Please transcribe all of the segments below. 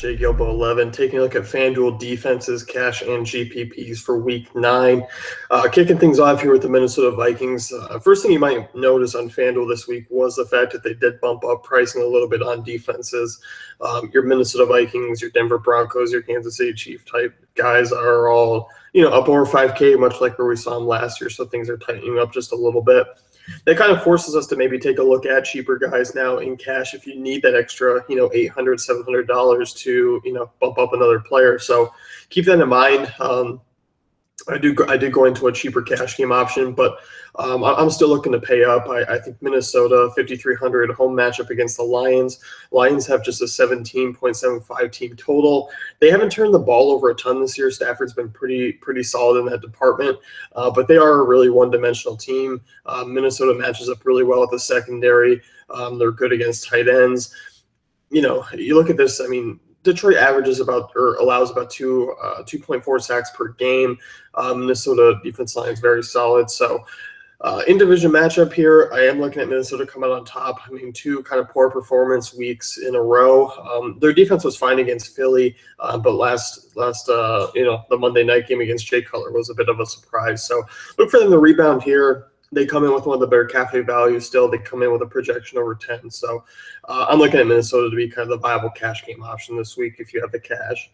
Jay Gilbo 11. Taking a look at FanDuel defenses, cash, and GPPs for Week 9. Kicking things off here with the Minnesota Vikings. First thing you might notice on FanDuel this week was the fact that they did bump up pricing a little bit on defenses. Your Minnesota Vikings, your Denver Broncos, your Kansas City Chiefs type guys are all, up over 5K, much like where we saw them last year. So things are tightening up just a little bit. That kind of forces us to maybe take a look at cheaper guys now in cash if you need that extra, $800, $700 to, bump up another player. So keep that in mind. I did go into a cheaper cash game option, but I'm still looking to pay up. I think Minnesota 5,300 home matchup against the Lions. Lions have just a 17.75 team total. They haven't turned the ball over a ton this year. Stafford's been pretty solid in that department, but they are a really one-dimensional team. Minnesota matches up really well with the secondary. They're good against tight ends. You look at this. I mean, Detroit averages allows about 2.4 sacks per game. Minnesota defense line is very solid. So in division matchup here, I am looking at Minnesota come out on top. I mean, 2 kind of poor performance weeks in a row. Their defense was fine against Philly, but last the Monday night game against Jay Cutler was a bit of a surprise. So look for them to rebound here. They come in with one of the better cafe values still. They come in with a projection over 10. So I'm looking at Minnesota to be kind of the viable cash game option this week if you have the cash.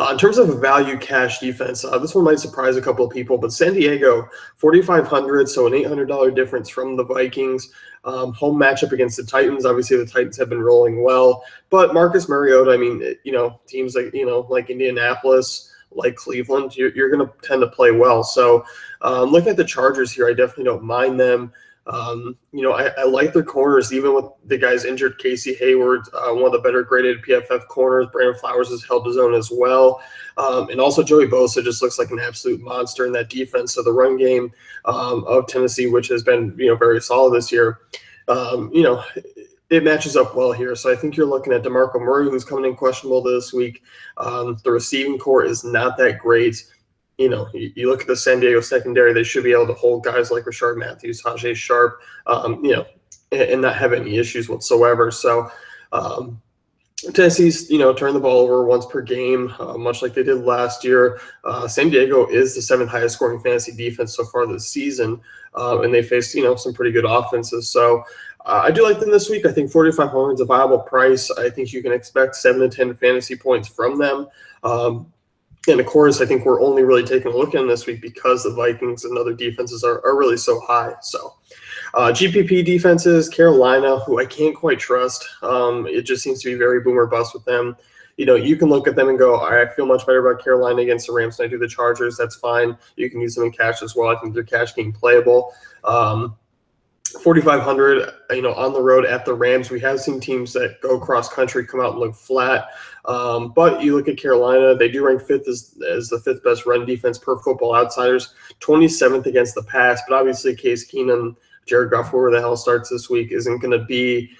In terms of a value cash defense, this one might surprise a couple of people, but San Diego, 4,500, so an $800 difference from the Vikings. Home matchup against the Titans. Obviously, the Titans have been rolling well, but Marcus Mariota, I mean, teams like Indianapolis, like Cleveland, you're going to tend to play well. So looking at the Chargers here, I definitely don't mind them. I like their corners, even with the guys injured. Casey Hayward, one of the better graded PFF corners. Brandon Flowers has held his own as well. And also Joey Bosa just looks like an absolute monster in that defense. So the run game of Tennessee, which has been, very solid this year, it matches up well here. So I think you're looking at DeMarco Murray, who's coming in questionable this week. The receiving core is not that great. You look at the San Diego secondary, they should be able to hold guys like Rashard Matthews, Tajay Sharp, and not have any issues whatsoever. So Tennessee's, turn the ball over once per game, much like they did last year. San Diego is the 7th highest scoring fantasy defense so far this season, and they faced, some pretty good offenses. So I do like them this week. I think 4,500 is a viable price. I think you can expect 7 to 10 fantasy points from them. And of course, I think we're only really taking a look at them this week because the Vikings and other defenses are really so high. So GPP defenses, Carolina, who I can't quite trust. It just seems to be very boom or bust with them. You can look at them and go, all right, I feel much better about Carolina against the Rams than I do the Chargers. That's fine. You can use them in cash as well. I think they're cash game playable. 4,500, on the road at the Rams. We have seen teams that go cross country come out and look flat. But you look at Carolina, they do rank 5th as the 5th best run defense per Football Outsiders, 27th against the pass. But obviously, Case Keenum, Jared Goff, whoever the hell starts this week, isn't going to be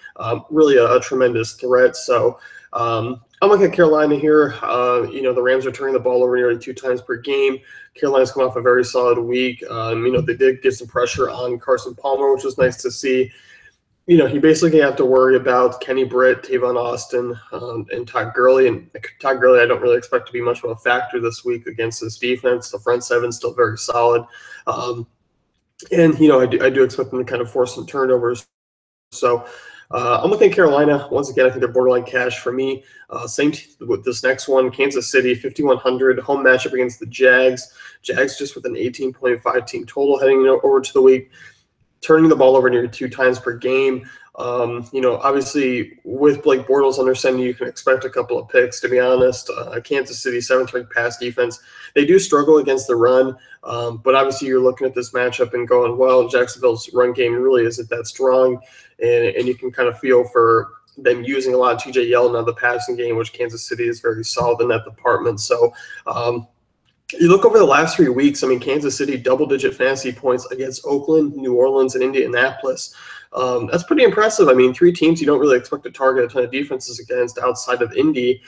really a tremendous threat. So I'm looking at Carolina here. The Rams are turning the ball over nearly 2 times per game. Carolina's come off a very solid week. They did get some pressure on Carson Palmer, which was nice to see. You basically have to worry about Kenny Britt, Tavon Austin, and Todd Gurley. And Todd Gurley, I don't really expect to be much of a factor this week against this defense. The front seven's still very solid. And I do expect them to kind of force some turnovers. So I'm looking at Carolina. Once again, I think they're borderline cash for me. Same with this next one, Kansas City, 5,100, home matchup against the Jags. Jags just with an 18.5 team total heading over to the week, turning the ball over nearly 2 times per game. Obviously with Blake Bortles under center, you can expect a couple of picks, to be honest. Kansas City, 7th ranked pass defense. They do struggle against the run, but obviously you're looking at this matchup and going, well, Jacksonville's run game really isn't that strong, and you can kind of feel for them using a lot of TJ Yeldon on the passing game, which Kansas City is very solid in that department. So you look over the last 3 weeks, Kansas City double-digit fantasy points against Oakland, New Orleans, and Indianapolis. That's pretty impressive. 3 teams you don't really expect to target a ton of defenses against outside of Indy.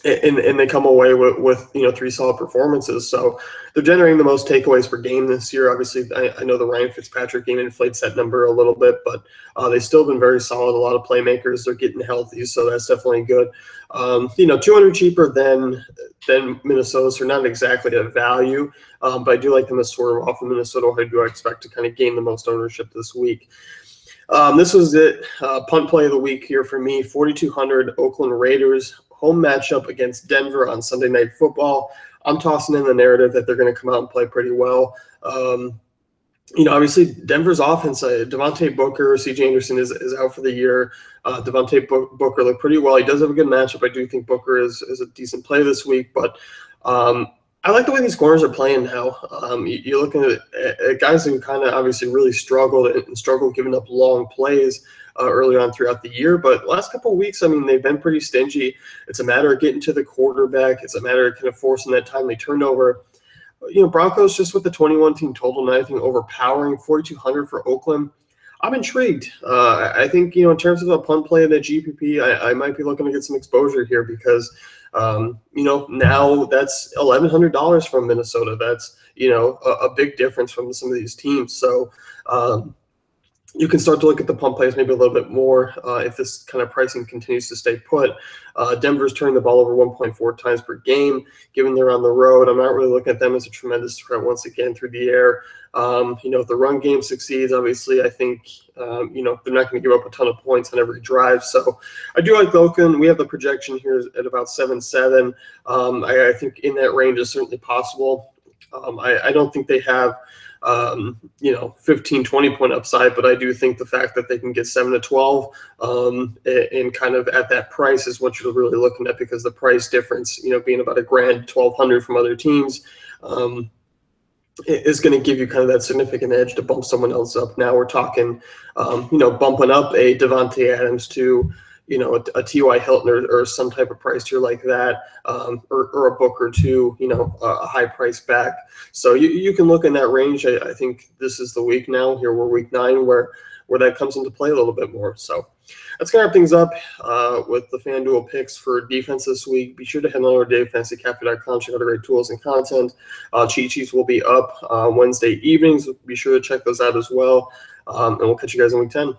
and they come away with 3 solid performances. So they're generating the most takeaways per game this year. Obviously, I know the Ryan Fitzpatrick game inflates that number a little bit, but they've still been very solid. A lot of playmakers, they're getting healthy, so that's definitely good. 200 cheaper than Minnesota, so not exactly a value, but I do like them as sort of off of Minnesota, who I do expect to kind of gain the most ownership this week. This was it. Punt play of the week here for me. 4,200 Oakland Raiders home matchup against Denver on Sunday Night Football. I'm tossing in the narrative that they're going to come out and play pretty well. Obviously Denver's offense, Devontae Booker, CJ Anderson is out for the year. Devontae Booker looked pretty well. He does have a good matchup. I do think Booker is a decent play this week, but I like the way these corners are playing now. You're looking at guys who kind of obviously really struggled giving up long plays early on throughout the year. But last couple of weeks, I mean, they've been pretty stingy. It's a matter of getting to the quarterback. It's a matter of kind of forcing that timely turnover. Broncos just with the 21-team total, and I think overpowering 4,200 for Oakland. I'm intrigued. I think, in terms of a punt play in the GPP, I might be looking to get some exposure here because, now that's $1,100 from Minnesota. That's, a big difference from some of these teams. So you can start to look at the punt plays maybe a little bit more if this kind of pricing continues to stay put. Denver's turning the ball over 1.4 times per game, given they're on the road. I'm not really looking at them as a tremendous threat once again through the air. If the run game succeeds, obviously, I think, they're not going to give up a ton of points on every drive. So I do like Oakland. We have the projection here at about 7-7. I think in that range is certainly possible. I don't think they have 15, 20 point upside, but I do think the fact that they can get 7 to 12 and kind of at that price is what you're really looking at, because the price difference, being about $1,000, 1,200 from other teams, is going to give you kind of that significant edge to bump someone else up. Now we're talking, bumping up a Devontae Adams to, a T.Y. Hilton or some type of price tier like that, or a Booker to, a high price back. So you can look in that range. I think this is the week now. Here we're week 9 where that comes into play a little bit more. So that's going to wrap things up with the FanDuel picks for defense this week. Be sure to head on over to DaveFantasyCafe.com. Check out our great tools and content. Cheat sheets will be up Wednesday evenings. Be sure to check those out as well. And we'll catch you guys in week 10.